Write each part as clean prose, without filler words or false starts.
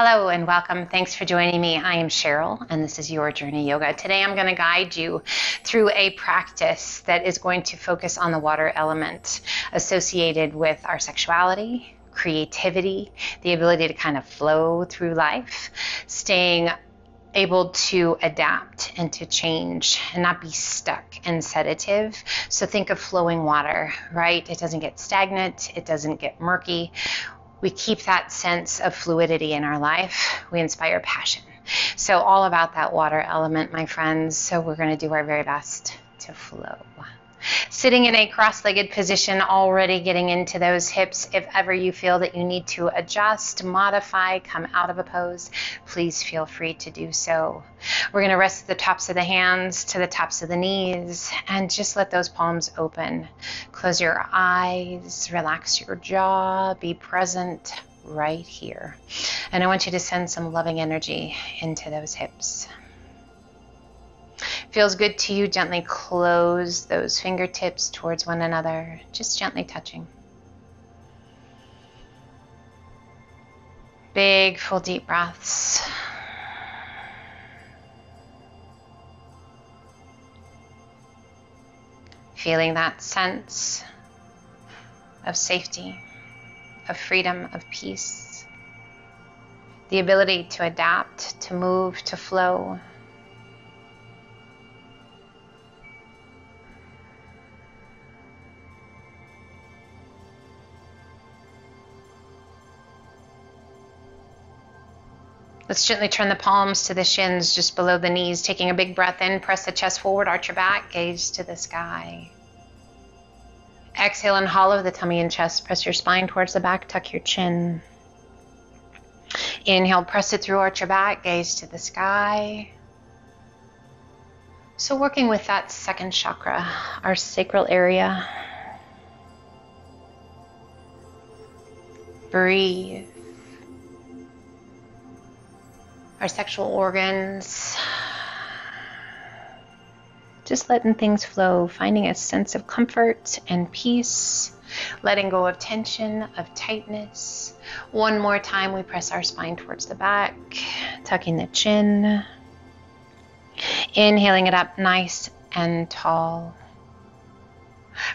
Hello and welcome. Thanks for joining me. I am Cheryl and this is Your Journey Yoga. Today I'm going to guide you through a practice that is going to focus on the water element associated with our sexuality, creativity, the ability to kind of flow through life, staying able to adapt and to change and not be stuck and sedative. So think of flowing water, right? It doesn't get stagnant. It doesn't get murky. We keep that sense of fluidity in our life. We inspire passion. So all about that water element, my friends. So we're going to do our very best to flow. Sitting in a cross-legged position, already getting into those hips. If ever you feel that you need to adjust, modify, come out of a pose, please feel free to do so. We're going to rest the tops of the hands to the tops of the knees and just let those palms open. Close your eyes, relax your jaw, be present right here. And I want you to send some loving energy into those hips. Feels good to you, gently close those fingertips towards one another, just gently touching. Big, full, deep breaths. Feeling that sense of safety, of freedom, of peace. The ability to adapt, to move, to flow. Let's gently turn the palms to the shins just below the knees, taking a big breath in, press the chest forward, arch your back, gaze to the sky. Exhale and hollow the tummy and chest, press your spine towards the back, tuck your chin. Inhale, press it through, arch your back, gaze to the sky. So working with that second chakra, our sacral area. Breathe. Our sexual organs, just letting things flow, finding a sense of comfort and peace, letting go of tension, of tightness. One more time, we press our spine towards the back, tucking the chin, inhaling it up nice and tall.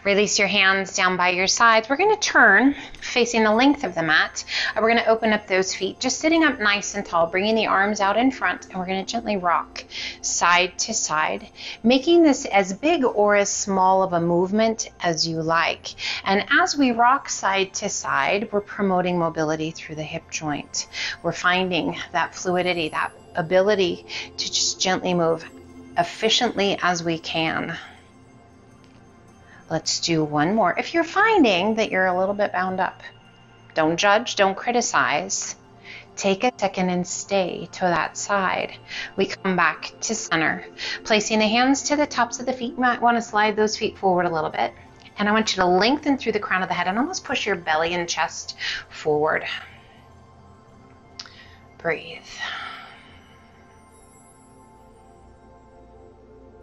Release your hands down by your sides. We're going to turn facing the length of the mat. We're going to open up those feet, just sitting up nice and tall, bringing the arms out in front, and we're going to gently rock side to side, making this as big or as small of a movement as you like. And as we rock side to side, we're promoting mobility through the hip joint. We're finding that fluidity, that ability to just gently move efficiently as we can. Let's do one more. If you're finding that you're a little bit bound up, don't judge, don't criticize. Take a second and stay to that side. We come back to center, placing the hands to the tops of the feet. You might want to slide those feet forward a little bit. And I want you to lengthen through the crown of the head and almost push your belly and chest forward. Breathe.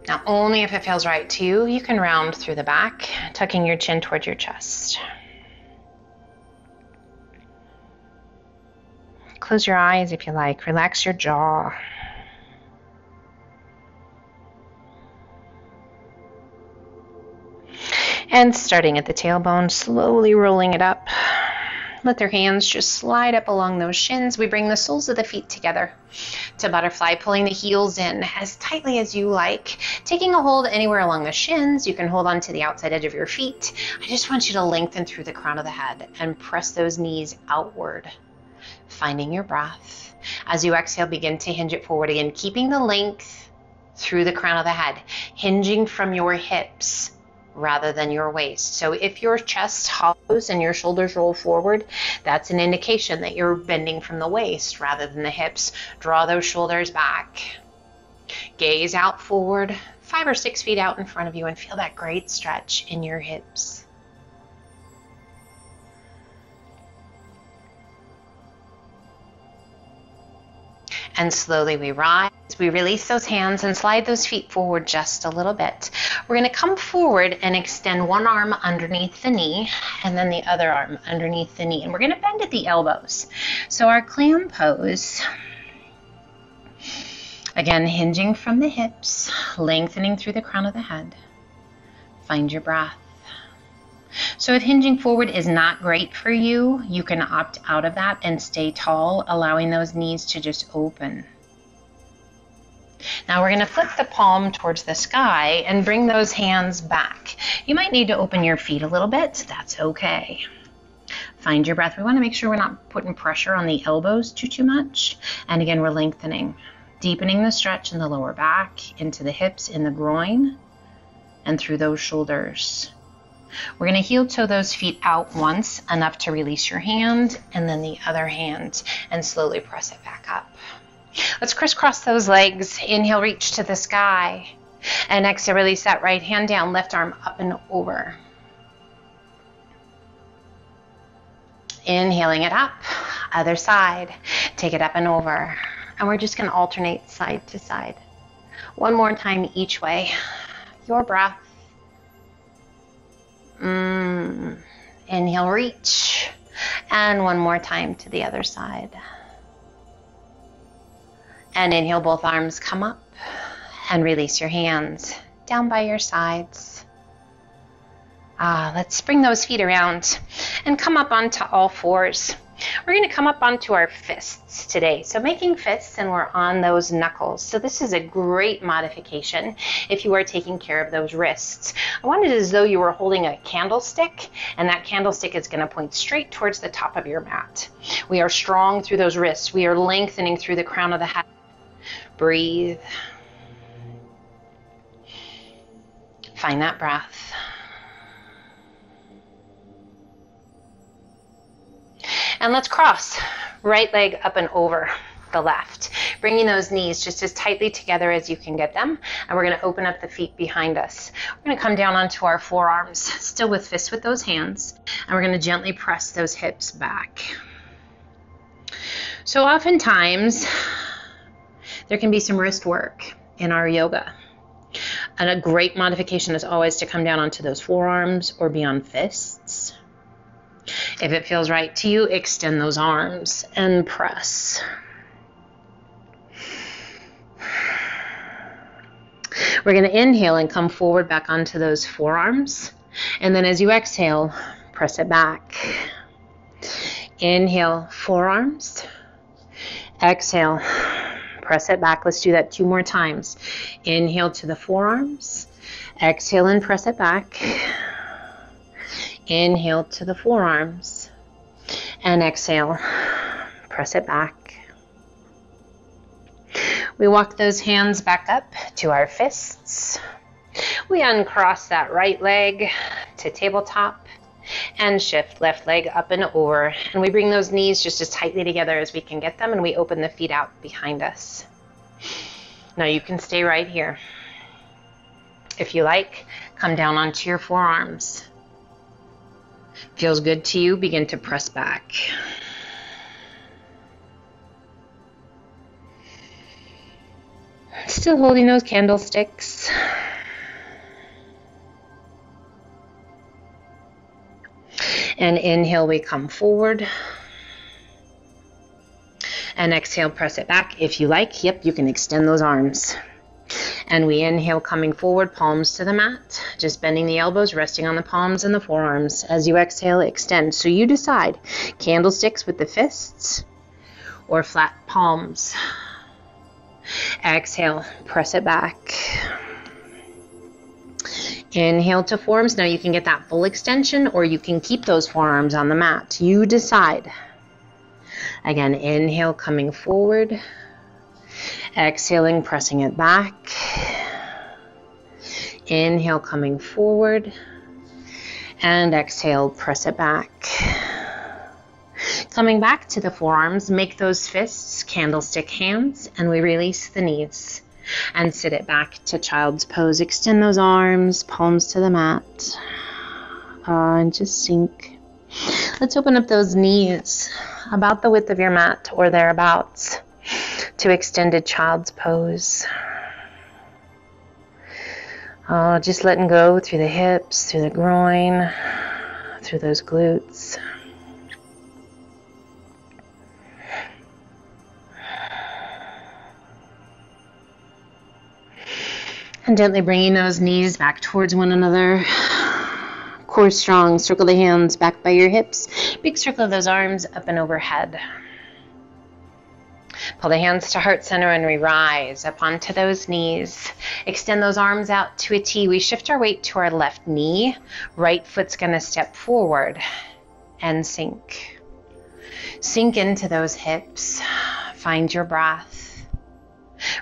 Now, only if it feels right to you, you can round through the back, tucking your chin towards your chest. Close your eyes if you like. Relax your jaw. And starting at the tailbone, slowly rolling it up. Let their hands just slide up along those shins. We bring the soles of the feet together to butterfly, pulling the heels in as tightly as you like. Taking a hold anywhere along the shins. You can hold on to the outside edge of your feet. I just want you to lengthen through the crown of the head and press those knees outward, finding your breath. As you exhale, begin to hinge it forward again, keeping the length through the crown of the head, hinging from your hips rather than your waist. So if your chest hollows and your shoulders roll forward, that's an indication that you're bending from the waist rather than the hips. Draw those shoulders back. Gaze out forward, 5 or 6 feet out in front of you, and feel that great stretch in your hips. And slowly we rise. We release those hands and slide those feet forward just a little bit. We're going to come forward and extend one arm underneath the knee and then the other arm underneath the knee. And we're going to bend at the elbows. So our clam pose, again, hinging from the hips, lengthening through the crown of the head. Find your breath. So if hinging forward is not great for you, you can opt out of that and stay tall, allowing those knees to just open. Now we're going to flip the palm towards the sky and bring those hands back. You might need to open your feet a little bit. That's okay. Find your breath. We want to make sure we're not putting pressure on the elbows too much. And again, we're lengthening, deepening the stretch in the lower back, into the hips, in the groin, and through those shoulders. We're going to heel toe those feet out once, enough to release your hand, and then the other hand, and slowly press it back up. Let's crisscross those legs. Inhale, reach to the sky. And exhale, release that right hand down, left arm up and over. Inhaling it up, other side. Take it up and over. And we're just going to alternate side to side. One more time each way. Your breath. Inhale, reach. And one more time to the other side. And inhale, both arms come up. And release your hands down by your sides. Let's bring those feet around and come up onto all fours. We're going to come up onto our fists today. So making fists, and we're on those knuckles. So this is a great modification if you are taking care of those wrists. I want it as though you were holding a candlestick, and that candlestick is going to point straight towards the top of your mat. We are strong through those wrists. We are lengthening through the crown of the head. Breathe. Find that breath. And let's cross. Right leg up and over the left. Bringing those knees just as tightly together as you can get them. And we're going to open up the feet behind us. We're going to come down onto our forearms, still with fists with those hands. And we're going to gently press those hips back. So oftentimes, there can be some wrist work in our yoga. And a great modification is always to come down onto those forearms or be on fists. If it feels right to you, extend those arms and press. We're going to inhale and come forward back onto those forearms. And then as you exhale, press it back. Inhale, forearms. Exhale, press it back. Let's do that 2 more times. Inhale to the forearms. Exhale and press it back. Inhale to the forearms. And exhale, press it back. We walk those hands back up to our fists. We uncross that right leg to tabletop and shift left leg up and over. And we bring those knees just as tightly together as we can get them, and we open the feet out behind us. Now you can stay right here. If you like, come down onto your forearms. Feels good to you, begin to press back. Still holding those candlesticks. And inhale, we come forward. And exhale, press it back. If you like, yep, you can extend those arms. And we inhale, coming forward, palms to the mat. Just bending the elbows, resting on the palms and the forearms. As you exhale, extend. So you decide, candlesticks with the fists or flat palms. Exhale, press it back. Inhale to forearms. Now you can get that full extension, or you can keep those forearms on the mat. You decide. Again, inhale, coming forward. Exhaling, pressing it back. Inhale, coming forward. And exhale, press it back. Coming back to the forearms, make those fists candlestick hands, and we release the knees. And sit it back to child's pose. Extend those arms, palms to the mat. And just sink. Let's open up those knees about the width of your mat or thereabouts. to extended child's pose. Just letting go through the hips, through the groin, through those glutes. And gently bringing those knees back towards one another. Core strong. Circle the hands back by your hips. Big circle of those arms up and overhead. Pull the hands to heart center and we rise up onto those knees. Extend those arms out to a T. We shift our weight to our left knee. Right foot's going to step forward and sink. Sink into those hips. Find your breath.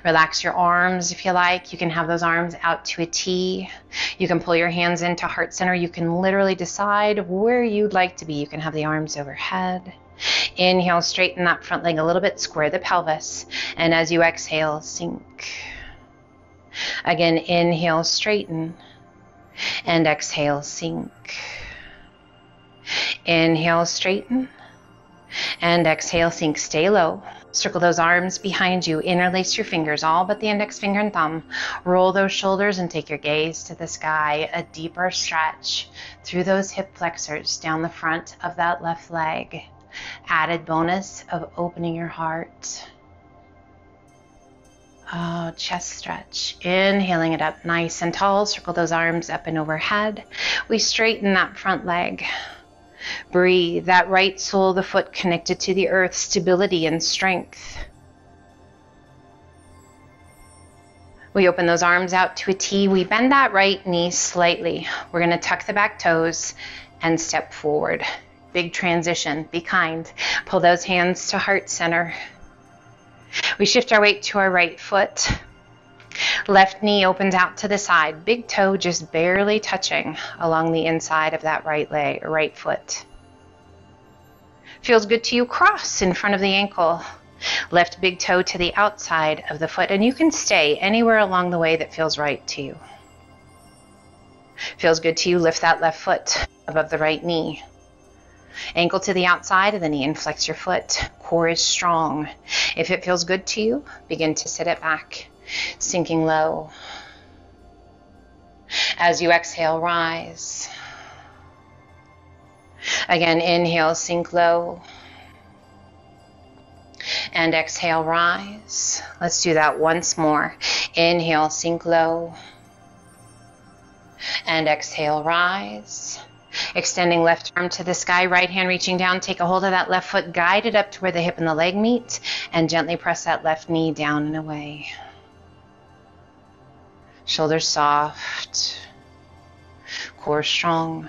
Relax your arms if you like. You can have those arms out to a T. You can pull your hands into heart center. You can literally decide where you'd like to be. You can have the arms overhead. Inhale, straighten that front leg a little bit, square the pelvis. And as you exhale, sink. Again, inhale, straighten. And exhale, sink. Inhale, straighten. And exhale, sink. Stay low. Circle those arms behind you. Interlace your fingers, all but the index finger and thumb. Roll those shoulders and take your gaze to the sky. A deeper stretch through those hip flexors down the front of that left leg. Added bonus of opening your heart. Chest stretch. Inhaling it up nice and tall. Circle those arms up and overhead. We straighten that front leg. Breathe. That right sole of the foot connected to the earth. Stability and strength. We open those arms out to a T. We bend that right knee slightly. We're going to tuck the back toes and step forward. Big transition. Be kind. Pull those hands to heart center. We shift our weight to our right foot. Left knee opens out to the side. Big toe just barely touching along the inside of that right leg or right foot. Feels good to you? Cross in front of the ankle. Left big toe to the outside of the foot. And you can stay anywhere along the way that feels right to you. Feels good to you? Lift that left foot above the right knee. Ankle to the outside of the knee and flex your foot. Core is strong. If it feels good to you, begin to sit it back, sinking low. As you exhale, rise. Again, inhale, sink low. And exhale, rise. Let's do that once more. Inhale, sink low. And exhale, rise. Extending left arm to the sky, right hand reaching down. Take a hold of that left foot, guide it up to where the hip and the leg meet, and gently press that left knee down and away. Shoulders soft, core strong.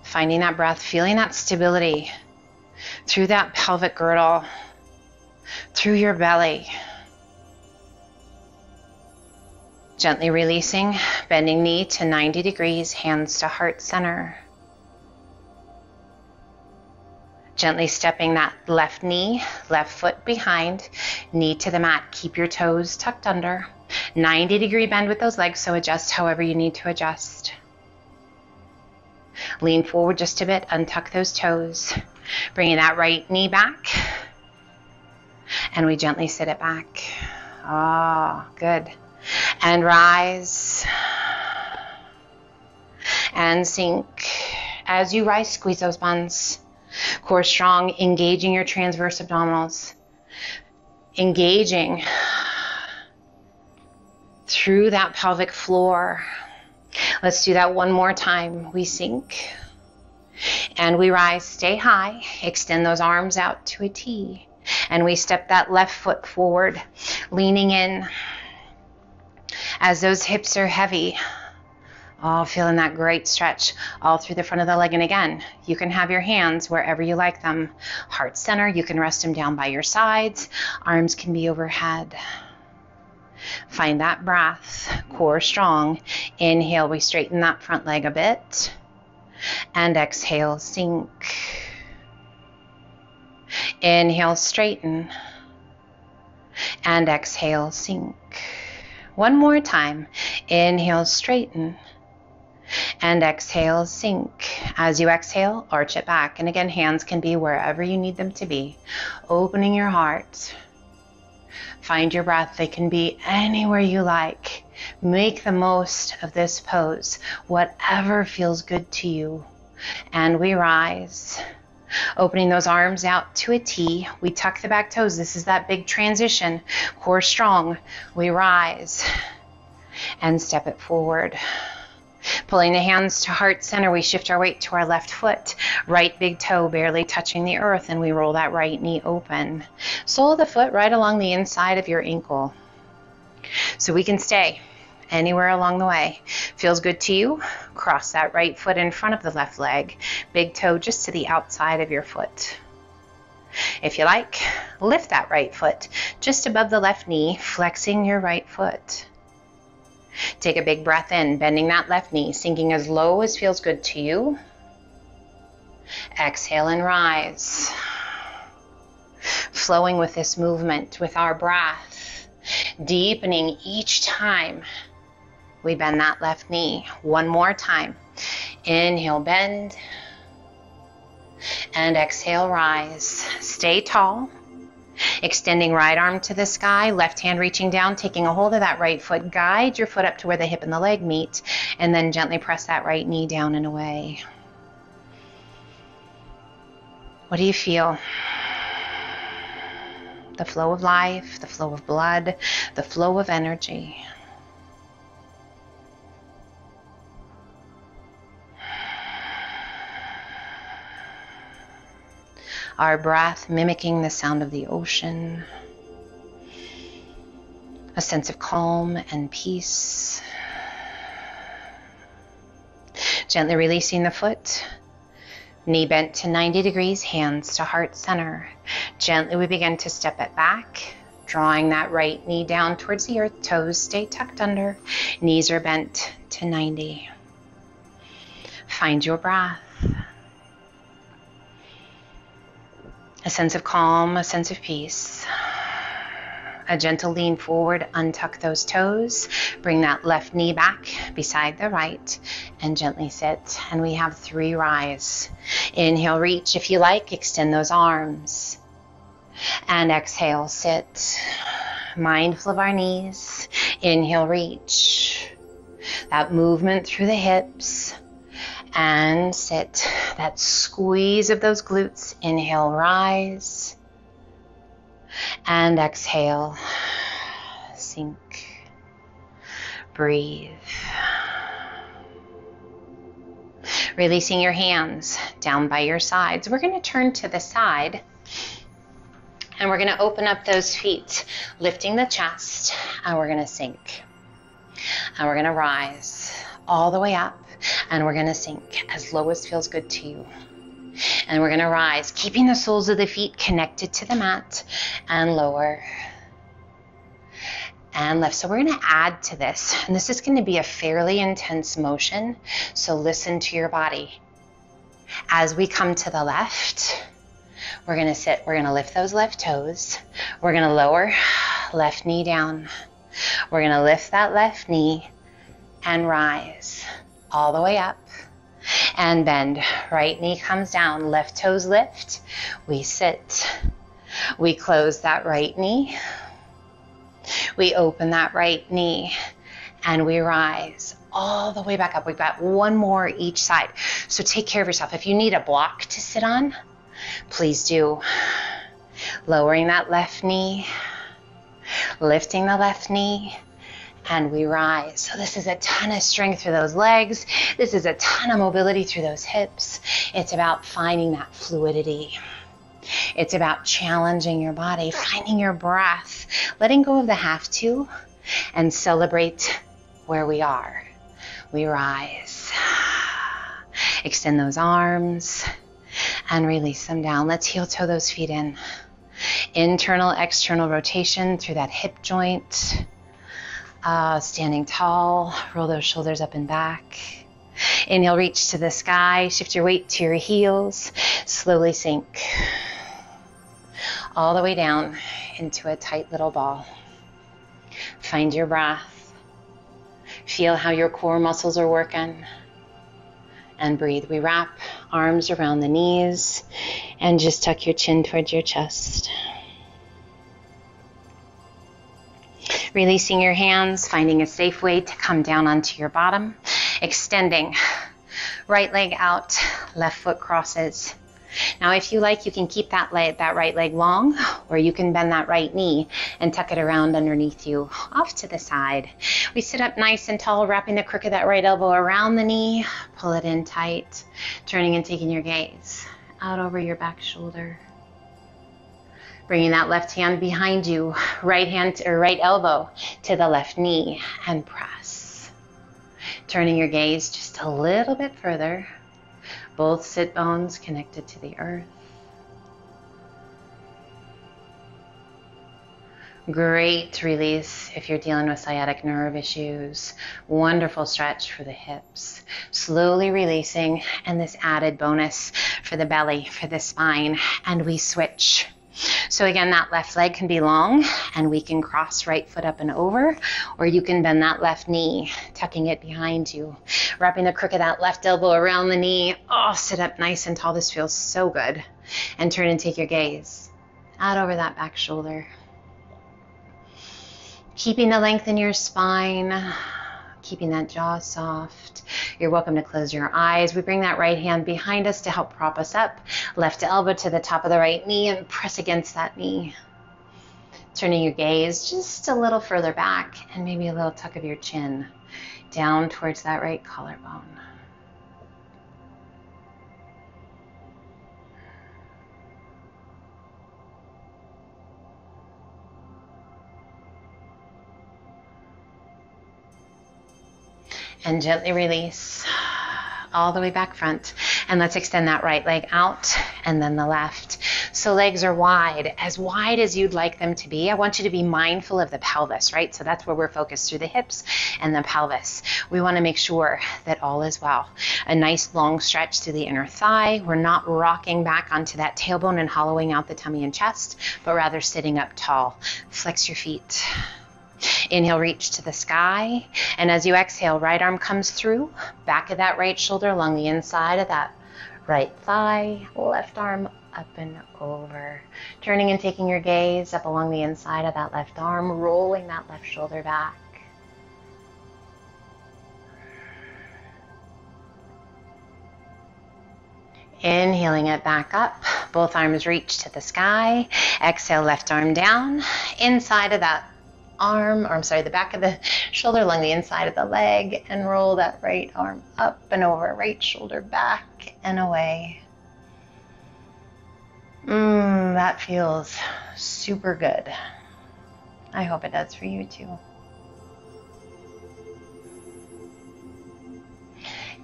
Finding that breath, feeling that stability through that pelvic girdle, through your belly. Gently releasing, bending knee to 90 degrees, hands to heart center. Gently stepping that left knee, left foot behind, knee to the mat. Keep your toes tucked under. 90-degree bend with those legs, so adjust however you need to adjust. Lean forward just a bit, untuck those toes. Bringing that right knee back. And we gently sit it back. Good. And rise. And sink. As you rise, squeeze those buns. Core strong, engaging your transverse abdominals. Engaging through that pelvic floor. Let's do that one more time. We sink. And we rise, stay high. Extend those arms out to a T. And we step that left foot forward, leaning in. As those hips are heavy, feeling that great stretch all through the front of the leg. And again, you can have your hands wherever you like them. Heart center, you can rest them down by your sides. Arms can be overhead. Find that breath, core strong. Inhale, we straighten that front leg a bit. And exhale, sink. Inhale, straighten. And exhale, sink. One more time. Inhale, straighten. And exhale, sink. As you exhale, arch it back. And again, hands can be wherever you need them to be. Opening your heart. Find your breath. They can be anywhere you like. Make the most of this pose, whatever feels good to you. And we rise. Opening those arms out to a T. We tuck the back toes. This is that big transition. Core strong. We rise and step it forward. Pulling the hands to heart center, we shift our weight to our left foot. Right big toe barely touching the earth, and we roll that right knee open. Sole of the foot right along the inside of your ankle. So we can stay anywhere along the way. Feels good to you? Cross that right foot in front of the left leg. Big toe just to the outside of your foot. If you like, lift that right foot just above the left knee, flexing your right foot. Take a big breath in, bending that left knee, sinking as low as feels good to you. Exhale and rise. Flowing with this movement, with our breath, deepening each time we bend that left knee. One more time. Inhale, bend. And exhale, rise. Stay tall. Extending right arm to the sky, left hand reaching down, taking a hold of that right foot. Guide your foot up to where the hip and the leg meet, and then gently press that right knee down and away. What do you feel? The flow of life, the flow of blood, the flow of energy. Our breath mimicking the sound of the ocean. A sense of calm and peace. Gently releasing the foot. Knee bent to 90 degrees, hands to heart center. Gently we begin to step it back, drawing that right knee down towards the earth. Toes stay tucked under. Knees are bent to 90. Find your breath. A sense of calm, a sense of peace. A gentle lean forward, untuck those toes. Bring that left knee back beside the right and gently sit. And we have 3 rise. Inhale, reach. If you like, extend those arms. And exhale, sit. Mindful of our knees. Inhale, reach. That movement through the hips. And sit. That squeeze of those glutes. Inhale, rise. And exhale, sink. Breathe. Releasing your hands down by your sides. We're going to turn to the side. And we're going to open up those feet, lifting the chest. And we're going to sink. And we're going to rise all the way up. And we're going to sink as low as feels good to you. And we're going to rise, keeping the soles of the feet connected to the mat, and lower and lift. So we're going to add to this. And this is going to be a fairly intense motion. So listen to your body. As we come to the left, we're going to sit. We're going to lift those left toes. We're going to lower, left knee down. We're going to lift that left knee and rise all the way up and bend. Right knee comes down, left toes lift. We sit. We close that right knee. We open that right knee and we rise all the way back up. We've got one more each side. So take care of yourself. If you need a block to sit on, please do. Lowering that left knee, lifting the left knee, and we rise. So this is a ton of strength through those legs. This is a ton of mobility through those hips. It's about finding that fluidity. It's about challenging your body, finding your breath, letting go of the have to, and celebrate where we are. We rise. Extend those arms and release them down. Let's heel toe those feet in. Internal, external rotation through that hip joint. Standing tall, roll those shoulders up and back. Inhale, reach to the sky, shift your weight to your heels, slowly sink all the way down into a tight little ball. Find your breath. Feel how your core muscles are working. And breathe. We wrap arms around the knees and just tuck your chin towards your chest. Releasing your hands, finding a safe way to come down onto your bottom. Extending. Right leg out, left foot crosses. Now, if you like, you can keep that right leg long, or you can bend that right knee and tuck it around underneath you, off to the side. We sit up nice and tall, wrapping the crook of that right elbow around the knee. Pull it in tight, turning and taking your gaze out over your back shoulder. Bringing that left hand behind you, right hand or right elbow to the left knee, and press. Turning your gaze just a little bit further. Both sit bones connected to the earth. Great release if you're dealing with sciatic nerve issues. Wonderful stretch for the hips. Slowly releasing, and this added bonus for the belly, for the spine, and we switch. So again, that left leg can be long, and we can cross right foot up and over, or you can bend that left knee, tucking it behind you, wrapping the crook of that left elbow around the knee. Oh, sit up nice and tall. This feels so good. And turn and take your gaze out over that back shoulder. Keeping the length in your spine, keeping that jaw soft. You're welcome to close your eyes. We bring that right hand behind us to help prop us up. Left elbow to the top of the right knee and press against that knee. Turning your gaze just a little further back and maybe a little tuck of your chin down towards that right collarbone. And gently release all the way back front. And let's extend that right leg out and then the left. So legs are wide as you'd like them to be. I want you to be mindful of the pelvis, right? So that's where we're focused, through the hips and the pelvis. We want to make sure that all is well. A nice long stretch through the inner thigh. We're not rocking back onto that tailbone and hollowing out the tummy and chest, but rather sitting up tall. Flex your feet. Inhale, reach to the sky. And as you exhale, right arm comes through, back of that right shoulder along the inside of that right thigh, left arm up and over. Turning and taking your gaze up along the inside of that left arm, rolling that left shoulder back. Inhaling it back up, both arms reach to the sky. Exhale, left arm down, inside of that arm, or I'm sorry, the back of the shoulder along the inside of the leg, and roll that right arm up and over, right shoulder back and away. That feels super good. I hope it does for you too.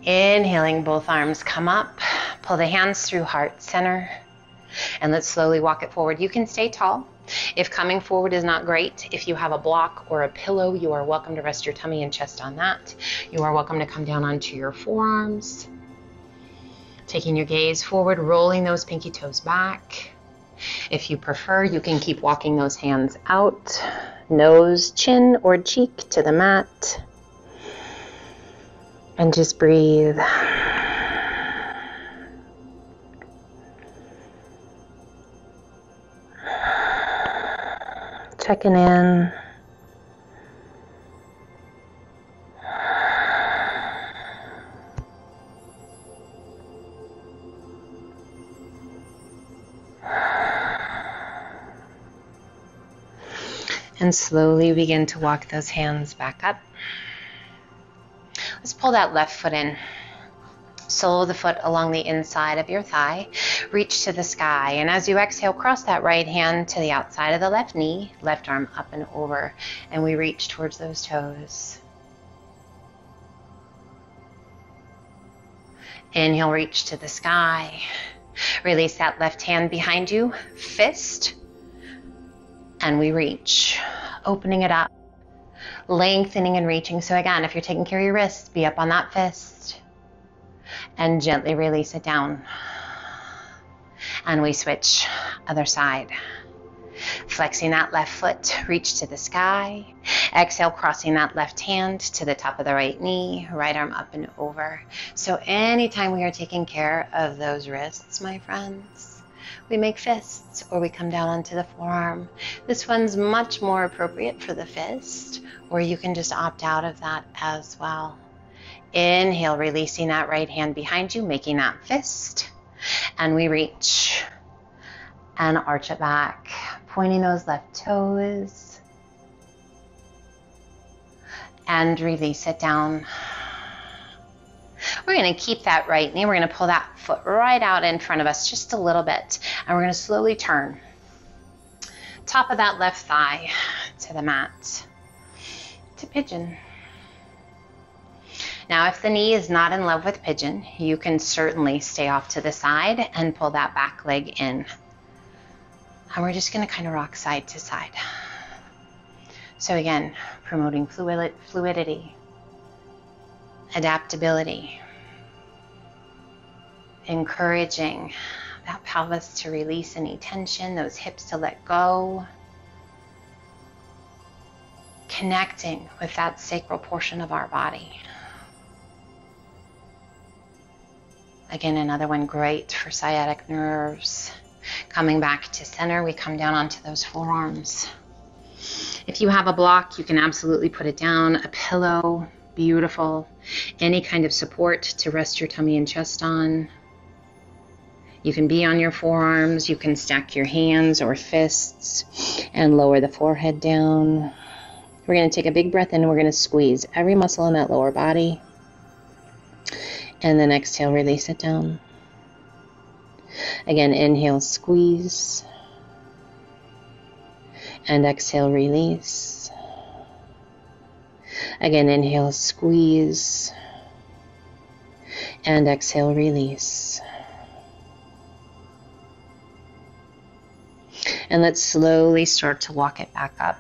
Inhaling, both arms come up, pull the hands through heart center, and let's slowly walk it forward. You can stay tall. If coming forward is not great, if you have a block or a pillow, you are welcome to rest your tummy and chest on that. You are welcome to come down onto your forearms. Taking your gaze forward, rolling those pinky toes back. If you prefer, you can keep walking those hands out, nose, chin, or cheek to the mat. And just breathe. Checking in. And slowly begin to walk those hands back up. Let's pull that left foot in. Sole of the foot along the inside of your thigh. Reach to the sky. And as you exhale, cross that right hand to the outside of the left knee. Left arm up and over. And we reach towards those toes. Inhale, reach to the sky. Release that left hand behind you. Fist. And we reach. Opening it up. Lengthening and reaching. So again, if you're taking care of your wrists, be up on that fist. And gently release it down. And we switch, other side. Flexing that left foot, reach to the sky. Exhale, crossing that left hand to the top of the right knee, right arm up and over. So anytime we are taking care of those wrists, my friends, we make fists or we come down onto the forearm. This one's much more appropriate for the fist, or you can just opt out of that as well. Inhale, releasing that right hand behind you, making that fist. And we reach and arch it back, pointing those left toes. And release it down. We're going to keep that right knee. We're going to pull that foot right out in front of us just a little bit. And we're going to slowly turn. Top of that left thigh to the mat. To pigeon. Now, if the knee is not in love with pigeon, you can certainly stay off to the side and pull that back leg in. And we're just going to kind of rock side to side. So again, promoting fluidity, adaptability, encouraging that pelvis to release any tension, those hips to let go, connecting with that sacral portion of our body. Again, another one great for sciatic nerves. Coming back to center, we come down onto those forearms. If you have a block, you can absolutely put it down. A pillow, beautiful. Any kind of support to rest your tummy and chest on. You can be on your forearms. You can stack your hands or fists and lower the forehead down. We're going to take a big breath in and we're going to squeeze every muscle in that lower body. And then exhale, release it down. Again, inhale, squeeze. And exhale, release. Again, inhale, squeeze. And exhale, release. And let's slowly start to walk it back up.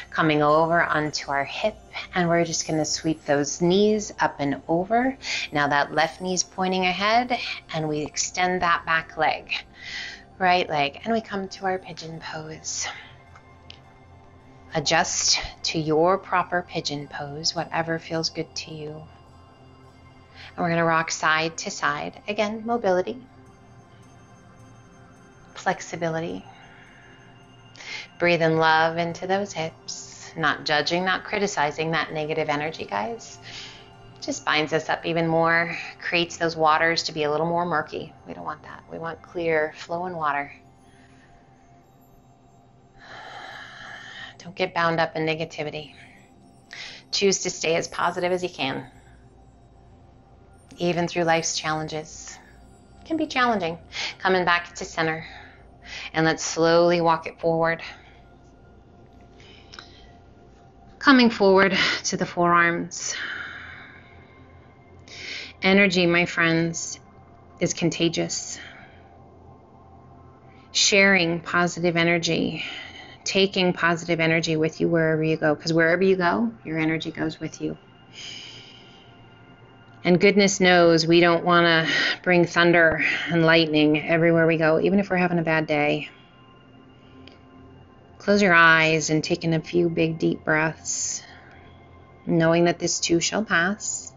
Coming over onto our hip, and we're just going to sweep those knees up and over. Now that left knee's pointing ahead, and we extend that back leg, right leg, and we come to our pigeon pose. Adjust to your proper pigeon pose, whatever feels good to you. And we're going to rock side to side. Again, mobility, flexibility. Breathe in love into those hips, not judging, not criticizing that negative energy, guys. Just binds us up even more, creates those waters to be a little more murky. We don't want that. We want clear, flowing water. Don't get bound up in negativity. Choose to stay as positive as you can, even through life's challenges. It can be challenging. Coming back to center, and let's slowly walk it forward. Coming forward to the forearms. Energy, my friends, is contagious. Sharing positive energy, taking positive energy with you wherever you go, because wherever you go, your energy goes with you. And goodness knows we don't want to bring thunder and lightning everywhere we go, even if we're having a bad day. Close your eyes and take in a few big, deep breaths, knowing that this too shall pass.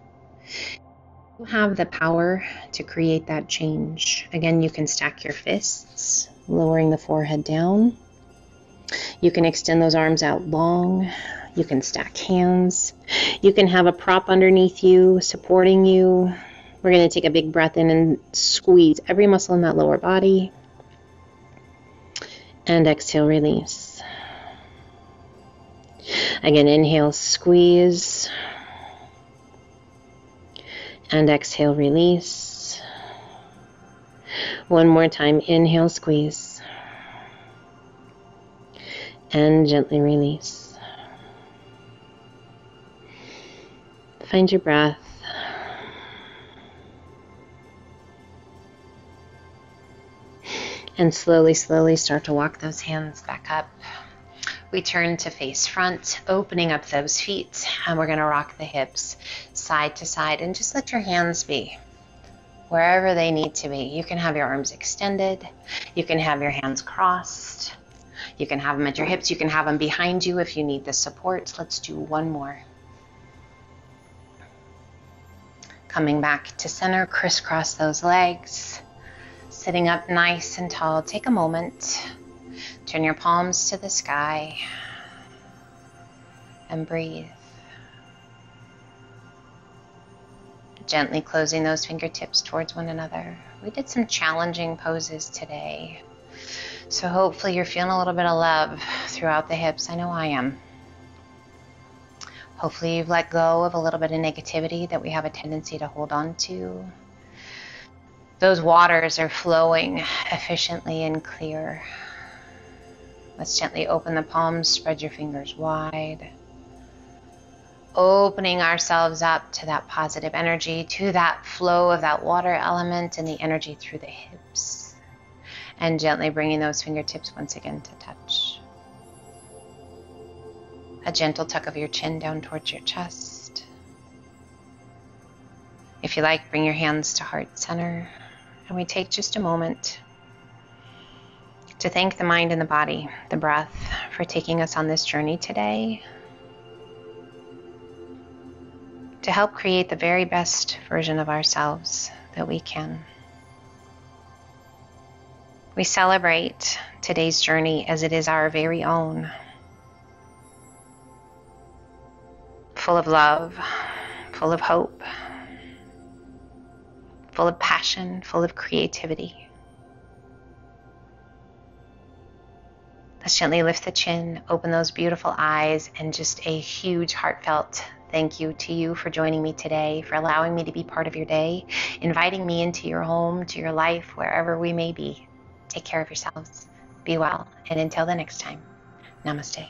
You have the power to create that change. Again, you can stack your fists, lowering the forehead down. You can extend those arms out long. You can stack hands. You can have a prop underneath you, supporting you. We're going to take a big breath in and squeeze every muscle in that lower body. And exhale, release. Again, inhale, squeeze. And exhale, release. One more time, inhale, squeeze. And gently release. Find your breath. And slowly, slowly start to walk those hands back up. We turn to face front, opening up those feet, and we're going to rock the hips side to side, and just let your hands be wherever they need to be. You can have your arms extended. You can have your hands crossed. You can have them at your hips. You can have them behind you if you need the support. Let's do one more. Coming back to center, crisscross those legs. Sitting up nice and tall. Take a moment. Turn your palms to the sky. And breathe. Gently closing those fingertips towards one another. We did some challenging poses today. So hopefully you're feeling a little bit of love throughout the hips. I know I am. Hopefully you've let go of a little bit of negativity that we have a tendency to hold on to. Those waters are flowing efficiently and clear. Let's gently open the palms, spread your fingers wide. Opening ourselves up to that positive energy, to that flow of that water element and the energy through the hips. And gently bringing those fingertips once again to touch. A gentle tuck of your chin down towards your chest. If you like, bring your hands to heart center. And we take just a moment to thank the mind and the body, the breath, for taking us on this journey today. To help create the very best version of ourselves that we can. We celebrate today's journey as it is our very own. Full of love, full of hope, full of passion, full of creativity. Let's gently lift the chin, open those beautiful eyes, and just a huge heartfelt thank you to you for joining me today, for allowing me to be part of your day, inviting me into your home, to your life, wherever we may be. Take care of yourselves. Be well. And until the next time, namaste.